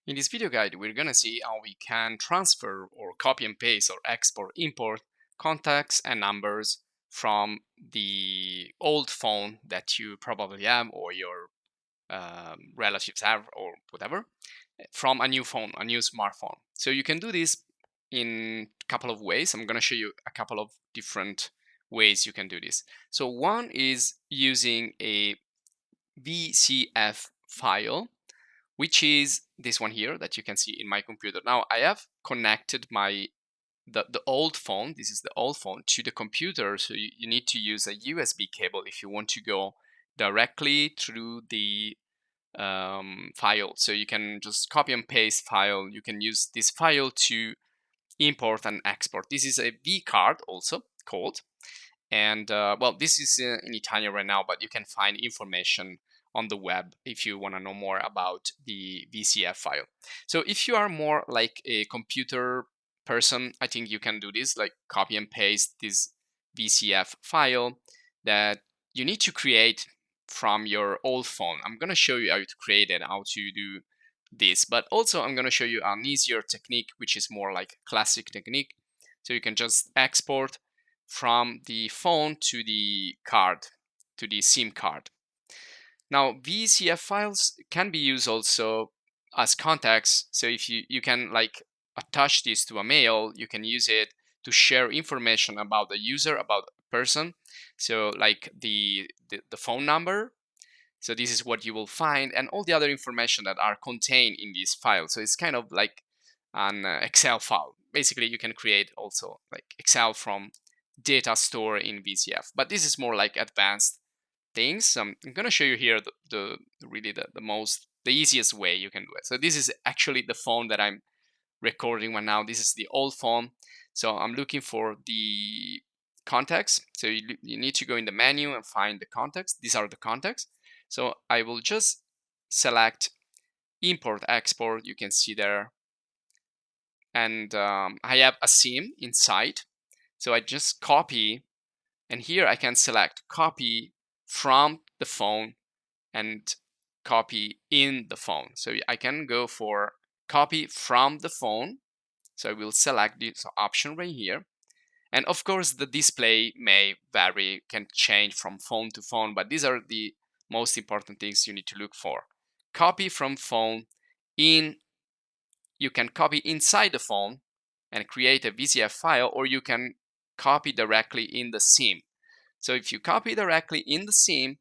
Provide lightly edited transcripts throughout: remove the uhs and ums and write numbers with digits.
In this video guide, we're going to see how we can transfer or copy and paste or export, import contacts and numbers from the old phone that you probably have or your relatives have or whatever from a new phone, a new smartphone. So you can do this in a couple of ways. I'm going to show you a couple of different ways you can do this. So one is using a VCF file, which is this one here that you can see in my computer. Now I have connected the old phone, this is the old phone, to the computer. So you need to use a USB cable if you want to go directly through the file. So you can just copy and paste file. You can use this file to import and export. This is a V card also called. And well, this is in Italian right now, but you can find information on the web if you want to know more about the VCF file. So if you are more like a computer person, I think you can do this, like copy and paste this VCF file that you need to create from your old phone. I'm going to show you how to create it, how to do this, but also I'm going to show you an easier technique, which is more like classic technique. So you can just export from the phone to the card, to the SIM card. Now, VCF files can be used also as contacts. So if you can like attach this to a mail, you can use it to share information about the user, about a person. So like the phone number. So this is what you will find, and all the other information that are contained in this file. So it's kind of like an Excel file. Basically, you can create also like Excel from data store in VCF, but this is more like advanced things. I'm going to show you here the really the easiest way you can do it. So this is actually the phone that I'm recording right now. This is the old phone. So I'm looking for the contacts. So you need to go in the menu and find the contacts. These are the contacts. So I will just select import export. You can see there, and I have a SIM inside. So I just copy, and here I can select copy from the phone and copy in the phone. So I can go for copy from the phone. So I will select this option right here. And of course, the display may vary, can change from phone to phone, but these are the most important things you need to look for. Copy from phone in, you can copy inside the phone and create a VCF file, or you can copy directly in the SIM. So if you copy directly in the SIM,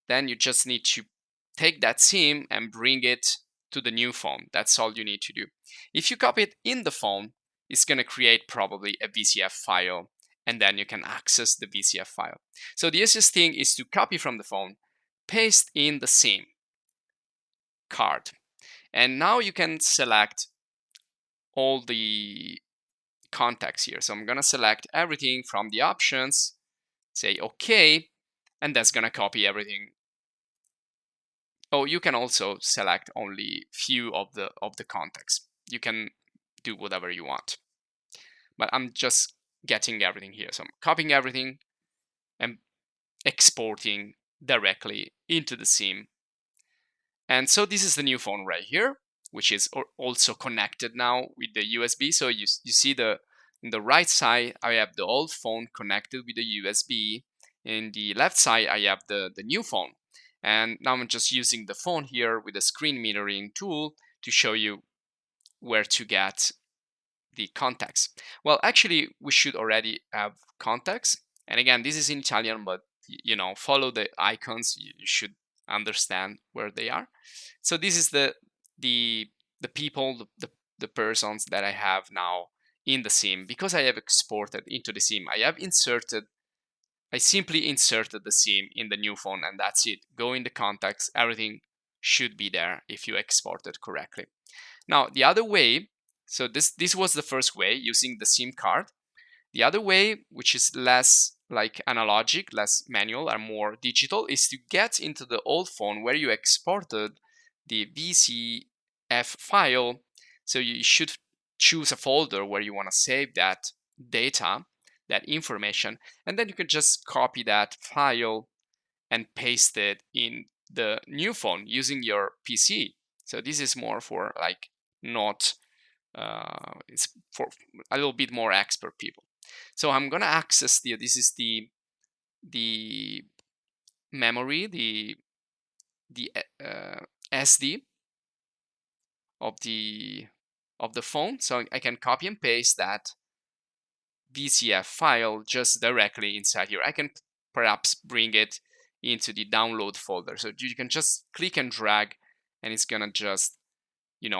then you just need to take that SIM and bring it to the new phone. That's all you need to do. If you copy it in the phone, it's going to create probably a VCF file, and then you can access the VCF file. So the easiest thing is to copy from the phone, paste in the SIM card, and now you can select all the contacts here. So I'm going to select everything from the options, say OK, and that's going to copy everything. Oh, you can also select only few of the contacts. You can do whatever you want. But I'm just getting everything here. So I'm copying everything and exporting directly into the SIM. And so this is the new phone right here, which is also connected now with the USB. So you see in the right side, I have the old phone connected with the USB. In the left side, I have the new phone. And now I'm just using the phone here with a screen mirroring tool to show you where to get the contacts. Well, actually, we should already have contacts. And again, this is in Italian, but follow the icons. You should understand where they are. So this is the people, the persons that I have now in the SIM. Because I have exported into the SIM, I simply inserted the SIM in the new phone, and that's it. Go in the contacts, everything should be there if you export it correctly. Now, the other way, so this was the first way, using the SIM card. The other way, which is less like analogic, less manual, and more digital, is to get into the old phone where you exported the VCF file. So you should choose a folder where you want to save that data, that information, and then you can just copy that file and paste it in the new phone using your PC. So this is more for like not it's for a little bit more expert people. So I'm gonna access this is the memory, the SD of the phone. So I can copy and paste that VCF file just directly inside here. I can perhaps bring it into the download folder. So you can just click and drag, and it's gonna just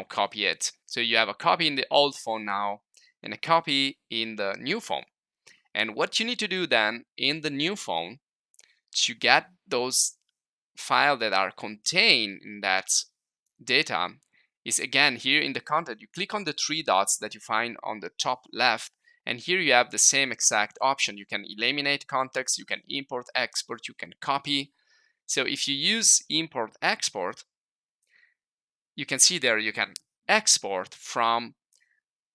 copy it. So you have a copy in the old phone now and a copy in the new phone. And what you need to do then in the new phone to get those files that are contained in that data is, again, here in the content, you click on the three dots that you find on the top left, and here you have the same exact option. You can eliminate context, you can import, export, you can copy. So if you use import, export, you can see there you can export from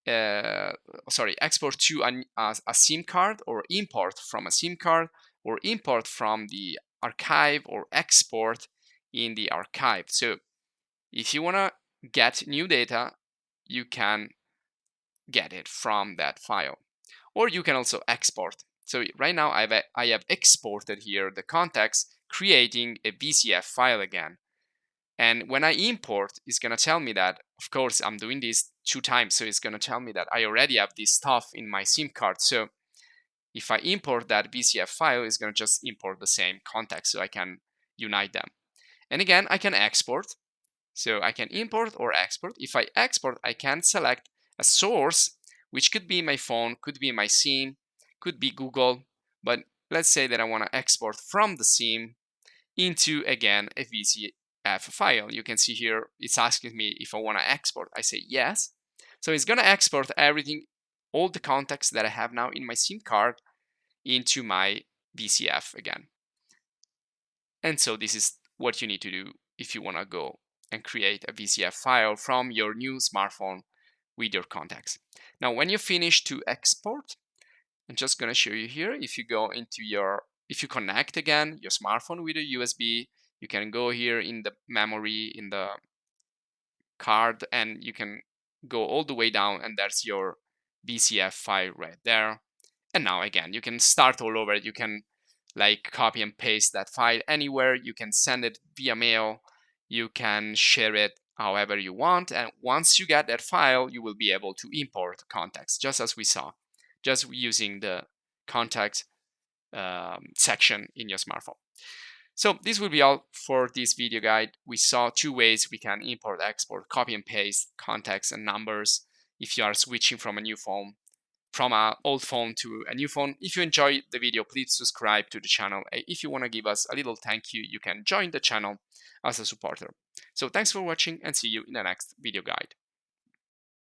export to a SIM card, or import from a SIM card, or import from the archive, or export in the archive. So if you want to get new data, you can get it from that file, or you can also export. So right now I have exported here the context, creating a VCF file again. And when I import, it's going to tell me that, of course, I'm doing this 2 times. So it's going to tell me that I already have this stuff in my SIM card. So if I import that VCF file, it's going to just import the same context, so I can unite them. And again, I can export. So I can import or export. If I export, I can select a source, which could be my phone, could be my SIM, could be Google. But let's say that I want to export from the SIM into, again, a VCF file. You can see here it's asking me if I want to export. I say yes. So it's going to export everything, all the context that I have now in my SIM card, into my VCF again. And so this is what you need to do if you want to go and create a VCF file from your new smartphone with your contacts. Now, when you finish to export, I'm just going to show you here. If you go into if you connect again your smartphone with a USB, you can go here in the memory, in the card, and you can go all the way down, and there's your VCF file right there. And now again, you can start all over. You can copy and paste that file anywhere. You can send it via mail. You can share it however you want. And once you get that file, you will be able to import context, just as we saw, just using the contact section in your smartphone. So this will be all for this video guide. We saw 2 ways we can import, export, copy and paste contacts and numbers if you are switching from a new phone, from an old phone to a new phone. If you enjoyed the video, please subscribe to the channel. If you want to give us a little thank you, you can join the channel as a supporter. So thanks for watching, and see you in the next video guide.